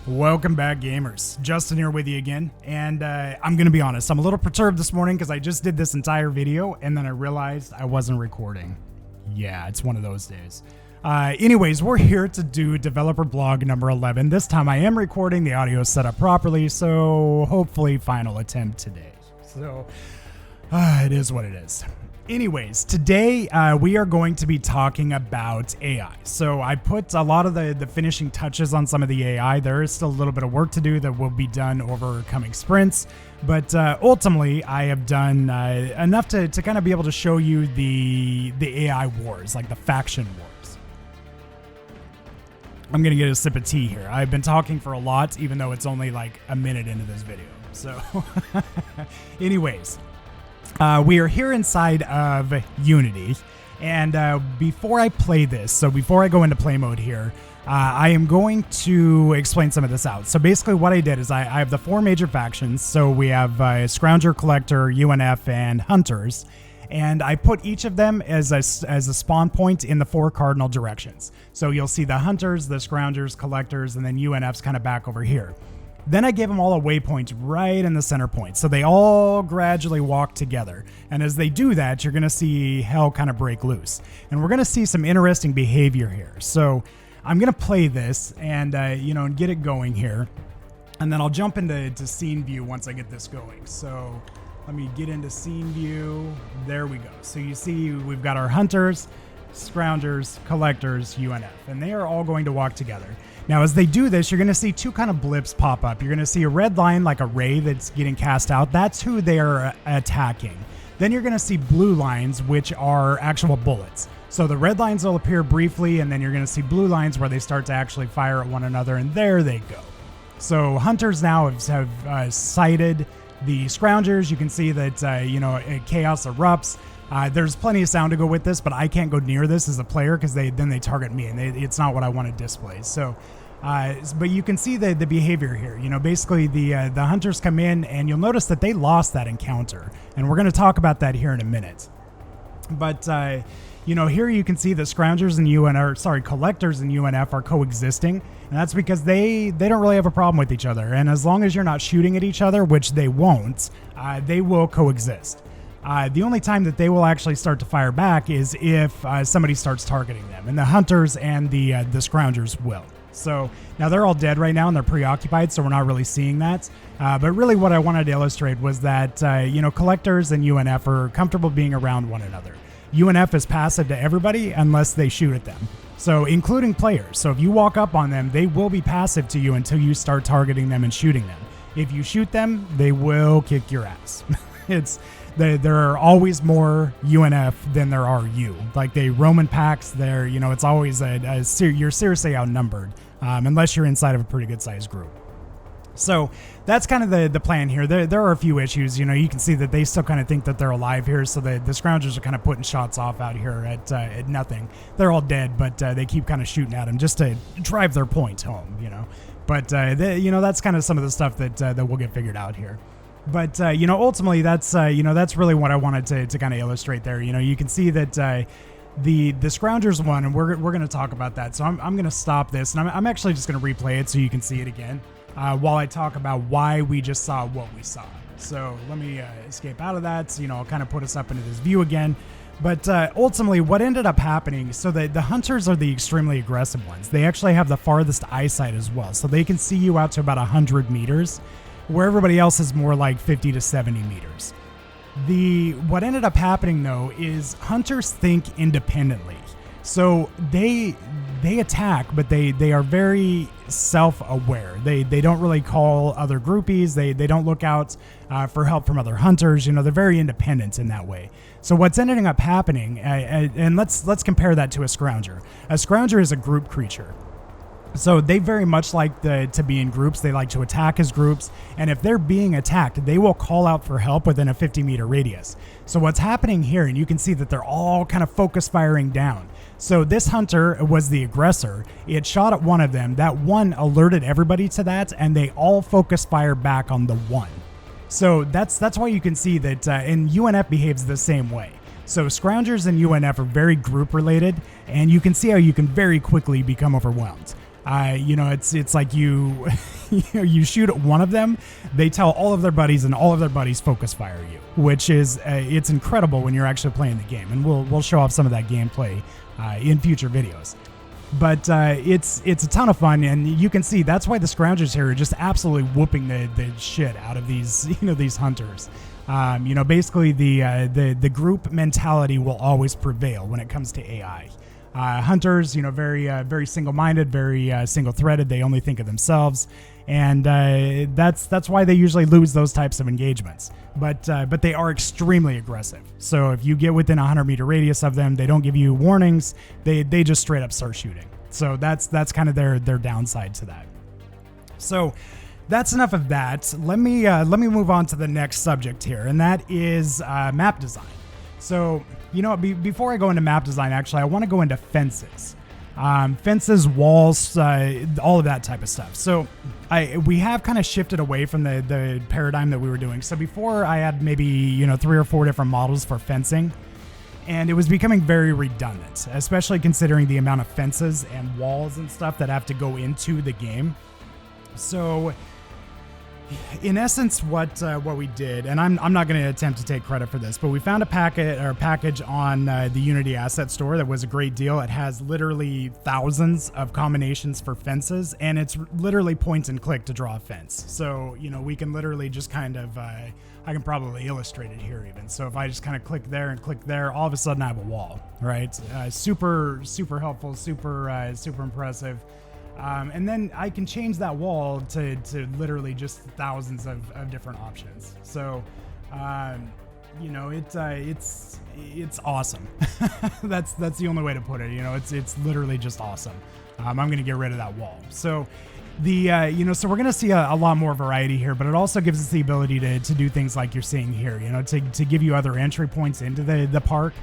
Welcome back, gamers. Justin here with you again, and I'm gonna be honest, I'm a little perturbed this morning because I just did this entire video and then I realized I wasn't recording. Yeah, it's one of those days. Anyways, we're here to do developer blog number 11. This time I am recording, the audio is set up properly, so hopefully final attempt today. So it is what it is. Anyways, today we are going to be talking about AI. So I put a lot of the finishing touches on some of the AI. There is still a little bit of work to do that will be done over coming sprints. But ultimately, I have done enough to kind of be able to show you the AI wars, like the faction wars. I'm going to get a sip of tea here. I've been talking for a lot, even though it's only like a minute into this video. So anyways. We are here inside of Unity, and before I play this, so before I go into play mode here, I am going to explain some of this out. So basically what I did is I have the four major factions. So we have Scrounger, Collector, UNF, and Hunters, and I put each of them as a spawn point in the four cardinal directions. So you'll see the Hunters, the Scroungers, Collectors, and then UNF's kind of back over here. Then I gave them all a waypoint right in the center point. So they all gradually walk together. And as they do that, you're going to see hell kind of break loose. And we're going to see some interesting behavior here. So I'm going to play this and, and get it going here. And then I'll jump into scene view once I get this going. So let me get into scene view. There we go. So you see we've got our Hunters, Scroungers, Collectors, UNF. And they are all going to walk together. Now, as they do this, you're going to see two kind of blips pop up. You're going to see a red line like a ray that's getting cast out. That's who they are attacking. Then you're going to see blue lines, which are actual bullets. So the red lines will appear briefly, and then you're going to see blue lines where they start to actually fire at one another, and there they go. So Hunters now have sighted the Scroungers. You can see that, chaos erupts. There's plenty of sound to go with this, but I can't go near this as a player because then they target me, and it's not what I want to display. So, but you can see the behavior here. Basically the Hunters come in, and you'll notice that they lost that encounter, and we're going to talk about that here in a minute. But here you can see the Scroungers and Collectors and UNF are coexisting, and that's because they don't really have a problem with each other. And as long as you're not shooting at each other, which they won't, they will coexist. The only time that they will actually start to fire back is if somebody starts targeting them, and the Hunters and the Scroungers will. So now they're all dead right now and they're preoccupied, so we're not really seeing that. But really what I wanted to illustrate was that, Collectors and UNF are comfortable being around one another. UNF is passive to everybody unless they shoot at them. So including players. So if you walk up on them, they will be passive to you until you start targeting them and shooting them. If you shoot them, they will kick your ass. There are always more UNF than there are you. Like they roam in packs. It's always you're seriously outnumbered unless you're inside of a pretty good sized group. So that's kind of the plan here. There are a few issues. You can see that they still kind of think that they're alive here. So the Scroungers are kind of putting shots off out here at nothing. They're all dead, but they keep kind of shooting at them just to drive their point home. But that's kind of some of the stuff that will get figured out here. But, ultimately, that's really what I wanted to kind of illustrate there. You can see that the Scroungers won, and we're going to talk about that. So I'm going to stop this, and I'm actually just going to replay it so you can see it again while I talk about why we just saw what we saw. So let me escape out of that. I'll kind of put us up into this view again. But ultimately, what ended up happening, so the Hunters are the extremely aggressive ones. They actually have the farthest eyesight as well. So they can see you out to about 100 meters. Where everybody else is more like 50 to 70 meters. What ended up happening though is Hunters think independently. So they attack, but they are very self-aware. They don't really call other groupies. They don't look out for help from other Hunters. They're very independent in that way. So what's ending up happening, and let's compare that to a Scrounger. A Scrounger is a group creature. So they very much like to be in groups. They like to attack as groups. And if they're being attacked, they will call out for help within a 50-meter radius. So what's happening here, and you can see that they're all kind of focus firing down. So this Hunter was the aggressor. It shot at one of them. That one alerted everybody to that, and they all focus fire back on the one. So that's why you can see that, and UNF behaves the same way. So Scroungers and UNF are very group related, and you can see how you can very quickly become overwhelmed. It's like you you shoot at one of them, they tell all of their buddies, and all of their buddies focus fire you, which is it's incredible when you're actually playing the game, and we'll show off some of that gameplay in future videos. But it's a ton of fun, and you can see that's why the Scroungers here are just absolutely whooping the shit out of these these hunters. Basically the group mentality will always prevail when it comes to AI. Hunters, very single-minded, very single-threaded. They only think of themselves, and that's why they usually lose those types of engagements. But they are extremely aggressive. So if you get within a 100-meter radius of them, they don't give you warnings. They just straight up start shooting. So that's kind of their downside to that. So that's enough of that. Let me move on to the next subject here, and that is map design. So, before I go into map design, actually, I want to go into fences. Fences, walls, all of that type of stuff. So we have kind of shifted away from the paradigm that we were doing. So before I had maybe, 3 or 4 different models for fencing, and it was becoming very redundant, especially considering the amount of fences and walls and stuff that have to go into the game. So in essence, what we did, and I'm not going to attempt to take credit for this, but we found a package on the Unity asset store that was a great deal. It has literally thousands of combinations for fences, and it's literally point and click to draw a fence. So we can literally just kind of I can probably illustrate it here even. So if I just kind of click there and click there, all of a sudden I have a wall, right? Super helpful, super impressive. And then I can change that wall to literally just thousands of different options. So, it's awesome. That's the only way to put it. It's literally just awesome. I'm going to get rid of that wall. So so we're going to see a lot more variety here, but it also gives us the ability to do things like you're seeing here, to give you other entry points into the park.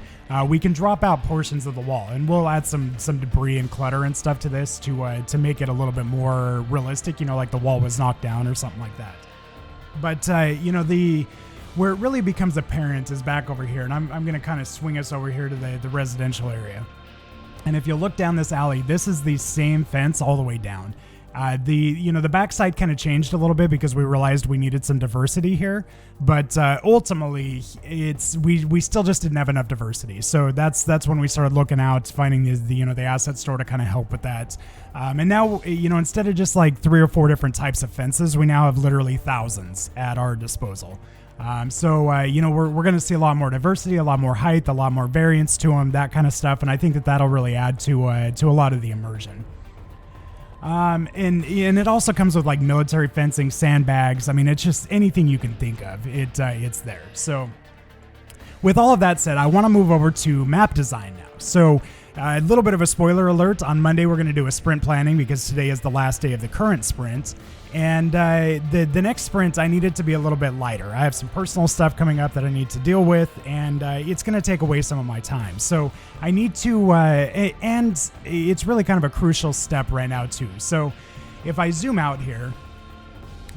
We can drop out portions of the wall, and we'll add some debris and clutter and stuff to this to make it a little bit more realistic, like the wall was knocked down or something like that. But, where it really becomes apparent is back over here, and I'm going to kind of swing us over here to the residential area. And if you look down this alley, this is the same fence all the way down. The backside kind of changed a little bit because we realized we needed some diversity here, but ultimately we still just didn't have enough diversity. So that's when we started looking out, finding the asset store to kind of help with that. And now instead of just like 3 or 4 different types of fences, we now have literally thousands at our disposal. We're going to see a lot more diversity, a lot more height, a lot more variance to them, that kind of stuff, and I think that'll really add to a lot of the immersion. And it also comes with like military fencing, sandbags. I mean, it's just anything you can think of. It's there. So with all of that said, I want to move over to map design now. So a little bit of a spoiler alert. On Monday, we're going to do a sprint planning because today is the last day of the current sprint. And the next sprint, I need it to be a little bit lighter. I have some personal stuff coming up that I need to deal with, and it's going to take away some of my time. So I need to, and it's really kind of a crucial step right now too. So if I zoom out here,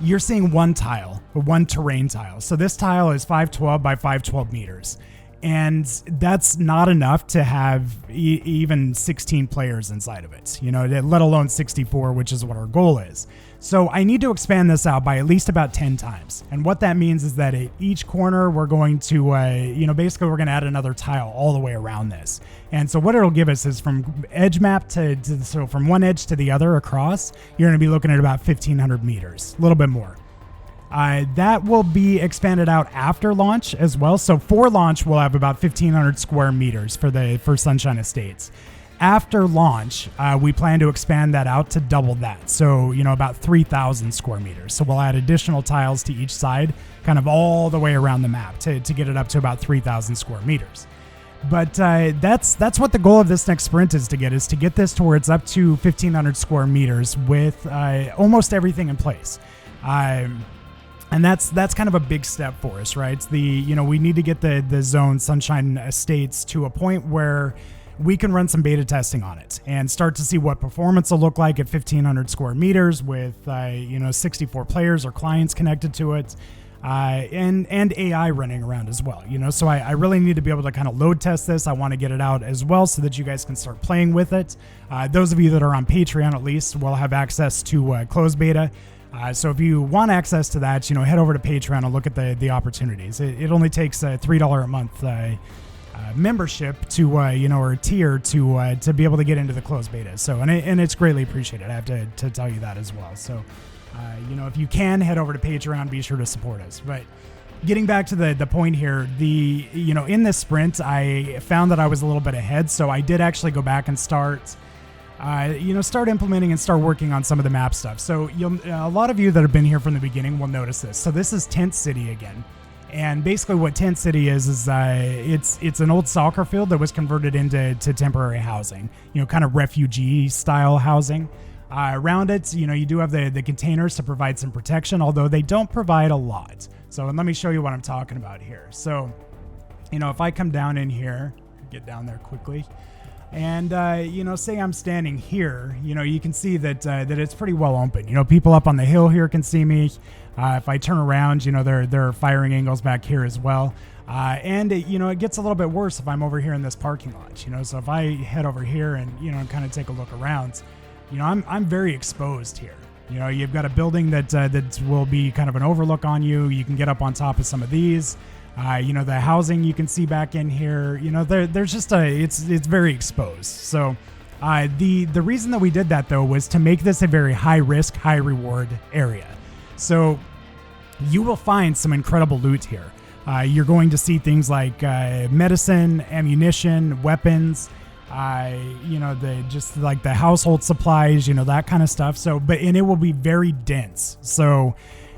you're seeing one terrain tile. So this tile is 512 by 512 meters. And that's not enough to have even 16 players inside of it, let alone 64, which is what our goal is. So I need to expand this out by at least about 10 times. And what that means is that at each corner, we're going to, basically we're going to add another tile all the way around this. And so what it'll give us is from edge map so from one edge to the other across, you're going to be looking at about 1,500 meters, a little bit more. That will be expanded out after launch as well. So for launch, we'll have about 1,500 square meters for Sunshine Estates. After launch, we plan to expand that out to double that. So, about 3,000 square meters. So we'll add additional tiles to each side, kind of all the way around the map to get it up to about 3,000 square meters. But that's what the goal of this next sprint is to get this to where it's up to 1,500 square meters with almost everything in place. And that's kind of a big step for us, right? We need to get the zone Sunshine Estates to a point where we can run some beta testing on it and start to see what performance will look like at 1,500 square meters with 64 players or clients connected to it. and AI running around as well, so I really need to be able to kind of load test this. I want to get it out as well so that you guys can start playing with it. Those of you that are on Patreon at least will have access to closed beta. So if you want access to that, head over to Patreon and look at the opportunities. It only takes a $3 a month membership to or a tier to be able to get into the closed beta. So and it's greatly appreciated. I have to tell you that as well. So if you can head over to Patreon, be sure to support us. But getting back to the point here, in this sprint, I found that I was a little bit ahead. So I did actually go back and start implementing and start working on some of the map stuff. So a lot of you that have been here from the beginning will notice this. So this is Tent City again. And basically what Tent City is it's an old soccer field that was converted into temporary housing, kind of refugee style housing. Around it, you do have the containers to provide some protection, although they don't provide a lot. So let me show you what I'm talking about here. So, if I come down in here, get down there quickly, and say I'm standing here, you can see that it's pretty well open. People up on the hill here can see me. If I turn around, there are firing angles back here as well. And it gets a little bit worse if I'm over here in this parking lot. So if I head over here and kind of take a look around, I'm very exposed here. You've got a building that will be kind of an overlook on you. You can get up on top of some of these. The housing you can see back in here. There's just it's very exposed. So the reason that we did that though was to make this a very high risk, high reward area. So you will find some incredible loot here. You're going to see things like medicine, ammunition, weapons. The household supplies, that kind of stuff. So, and it will be very dense. So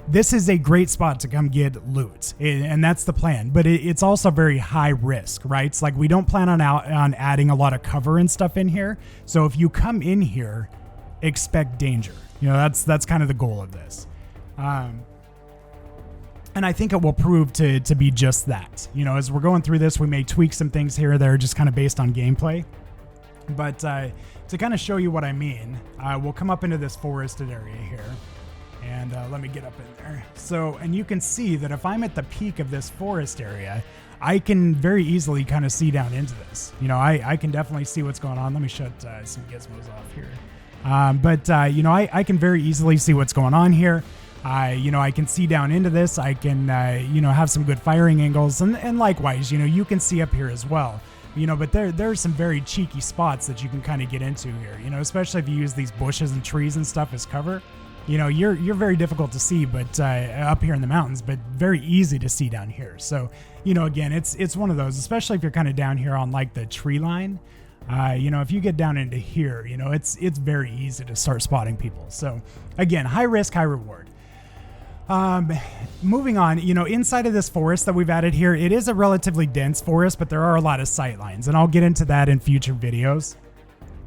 this is a great spot to come get loot, and that's the plan. But it's also very high risk, right? It's like we don't plan on adding a lot of cover and stuff in here. So if you come in here, expect danger. That's kind of the goal of this. And I think it will prove to be just that. As we're going through this, we may tweak some things here that are just kind of based on gameplay. But to kind of show you what I mean, we'll come up into this forested area here. And let me get up in there. So, and you can see that if I'm at the peak of this forest area, I can very easily kind of see down into this. I can definitely see what's going on. Let me shut some gizmos off here. I can very easily see what's going on here. I can see down into this. I can, have some good firing angles. And likewise, you can see up here as well. But there are some very cheeky spots that you can kind of get into here, especially if you use these bushes and trees and stuff as cover. You're very difficult to see, but up here in the mountains, but very easy to see down here. So, again, it's one of those, especially if you're kind of down here on like the tree line. If you get down into here, it's very easy to start spotting people. So again, high risk, high reward. Moving on, inside of this forest that we've added here, it is a relatively dense forest, but there are a lot of sight lines, and I'll get into that in future videos.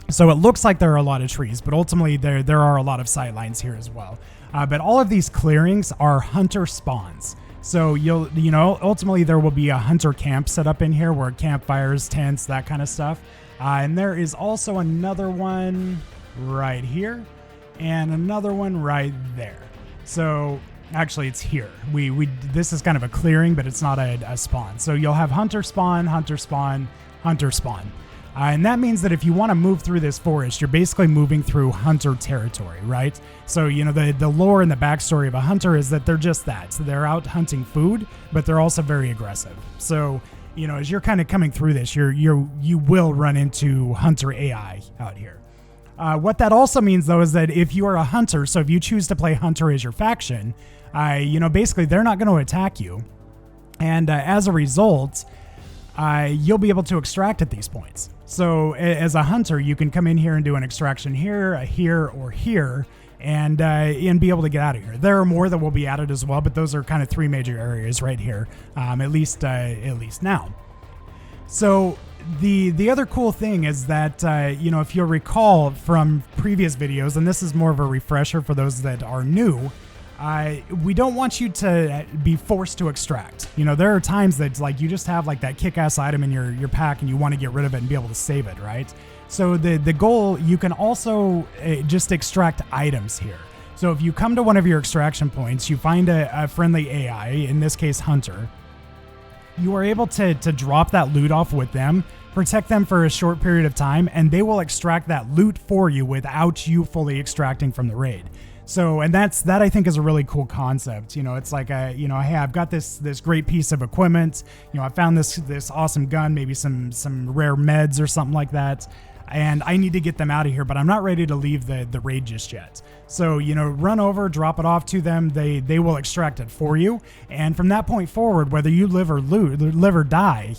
So it looks like there are a lot of trees, but ultimately there are a lot of sight lines here as well. But all of these clearings are hunter spawns. So ultimately there will be a hunter camp set up in here where campfires, tents, that kind of stuff. And there is also another one right here and another one right there. So actually it's here. This is kind of a clearing, but it's not a spawn. So you'll have hunter spawn, hunter spawn, hunter spawn. And that means that if you want to move through this forest, you're basically moving through hunter territory, right? So, the lore and the backstory of a hunter is that they're just that. So they're out hunting food, but they're also very aggressive. So, as you're kind of coming through this, you will run into hunter AI out here. What that also means, though, is that if you are a hunter, so if you choose to play hunter as your faction, basically they're not going to attack you. And as a result, you'll be able to extract at these points. So as a hunter, you can come in here and do an extraction here, or here, and be able to get out of here. There are more that will be added as well, but those are kind of three major areas right here, at least now. So the other cool thing is that, if you'll recall from previous videos, and this is more of a refresher for those that are new, we don't want you to be forced to extract. There are times that like you just have like that kick-ass item in your pack and you want to get rid of it and be able to save it, right? So the goal, you can also just extract items here. So if you come to one of your extraction points, you find a friendly AI, in this case Hunter, you are able to drop that loot off with them, protect them for a short period of time, and they will extract that loot for you without you fully extracting from the raid. So, and that I think is a really cool concept. It's like hey, I've got this great piece of equipment. I found this awesome gun, maybe some rare meds or something like that, and I need to get them out of here, but I'm not ready to leave the raid just yet. So, run over, drop it off to them. They will extract it for you, and from that point forward, whether you live or die,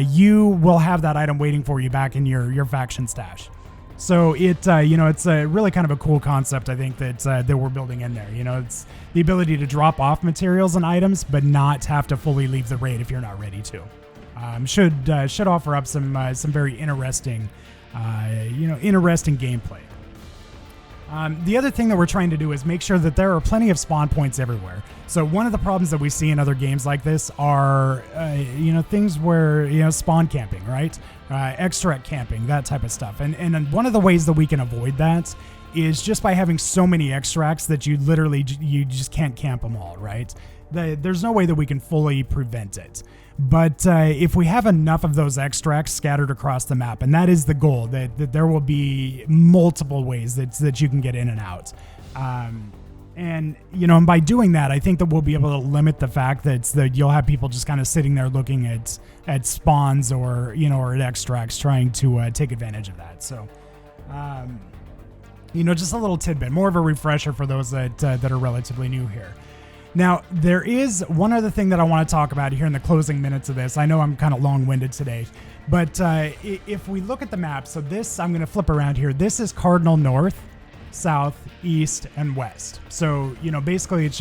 you will have that item waiting for you back in your faction stash. So it's a really kind of a cool concept, I think, that we're building in there. It's the ability to drop off materials and items, but not have to fully leave the raid if you're not ready to. Should offer up some very interesting, interesting gameplay. The other thing that we're trying to do is make sure that there are plenty of spawn points everywhere. So one of the problems that we see in other games like this are, things where, spawn camping, right? Extract camping, that type of stuff. And one of the ways that we can avoid that is just by having so many extracts that you just can't camp them all, right? There's no way that we can fully prevent it. But if we have enough of those extracts scattered across the map, and that is the goal, that there will be multiple ways that you can get in and out. And by doing that, I think that we'll be able to limit the fact that you'll have people just kind of sitting there looking at spawns or at extracts trying to take advantage of that. So, just a little tidbit, more of a refresher for those that are relatively new here. Now, there is one other thing that I want to talk about here in the closing minutes of this. I know I'm kind of long-winded today, but if we look at the map, so this, I'm going to flip around here. This is cardinal north, south, east, and west. So, basically it's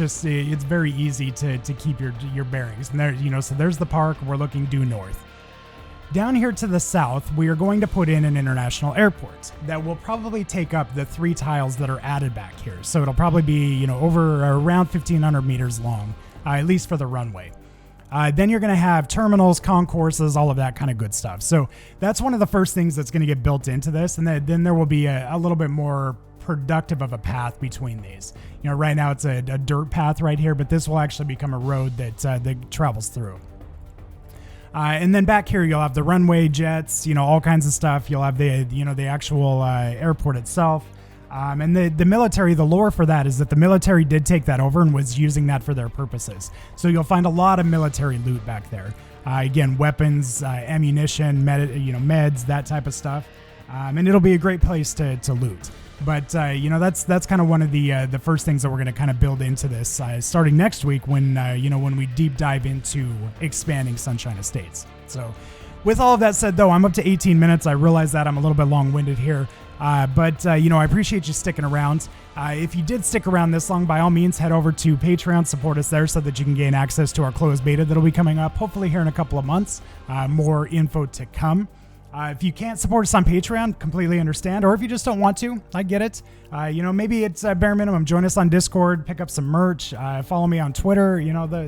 very easy to keep your bearings. And there, so there's the park. We're looking due north. Down here to the south, we are going to put in an international airport that will probably take up the 3 tiles that are added back here. So it'll probably be, over around 1,500 meters long, at least for the runway. Then you're going to have terminals, concourses, all of that kind of good stuff. So that's one of the first things that's going to get built into this. And then there will be a little bit more productive of a path between these. Right now it's a dirt path right here, but this will actually become a road that travels through. And then back here, you'll have the runway, jets, all kinds of stuff. You'll have the actual airport itself. And the military, the lore for that is that the military did take that over and was using that for their purposes. So you'll find a lot of military loot back there. Again, weapons, ammunition, meds, that type of stuff. And it'll be a great place to loot. But that's kind of one of the first things that we're going to kind of build into this starting next week when we deep dive into expanding Sunshine Estates. So with all of that said, though, I'm up to 18 minutes. I realize that I'm a little bit long-winded here, but I appreciate you sticking around. If you did stick around this long, by all means, head over to Patreon, support us there so that you can gain access to our closed beta that'll be coming up hopefully here in a couple of months. More info to come. If you can't support us on Patreon, completely understand. Or if you just don't want to, I get it. Maybe it's bare minimum. Join us on Discord, pick up some merch, follow me on Twitter,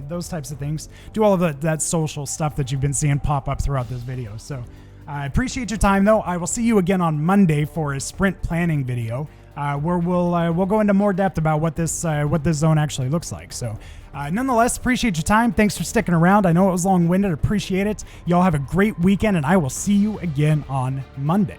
those types of things. Do all of that social stuff that you've been seeing pop up throughout this video. So I appreciate your time, though. I will see you again on Monday for a sprint planning video, where we'll go into more depth about what this zone actually looks like. So nonetheless, appreciate your time. Thanks for sticking around. I know it was long-winded. Appreciate it. Y'all have a great weekend, and I will see you again on Monday.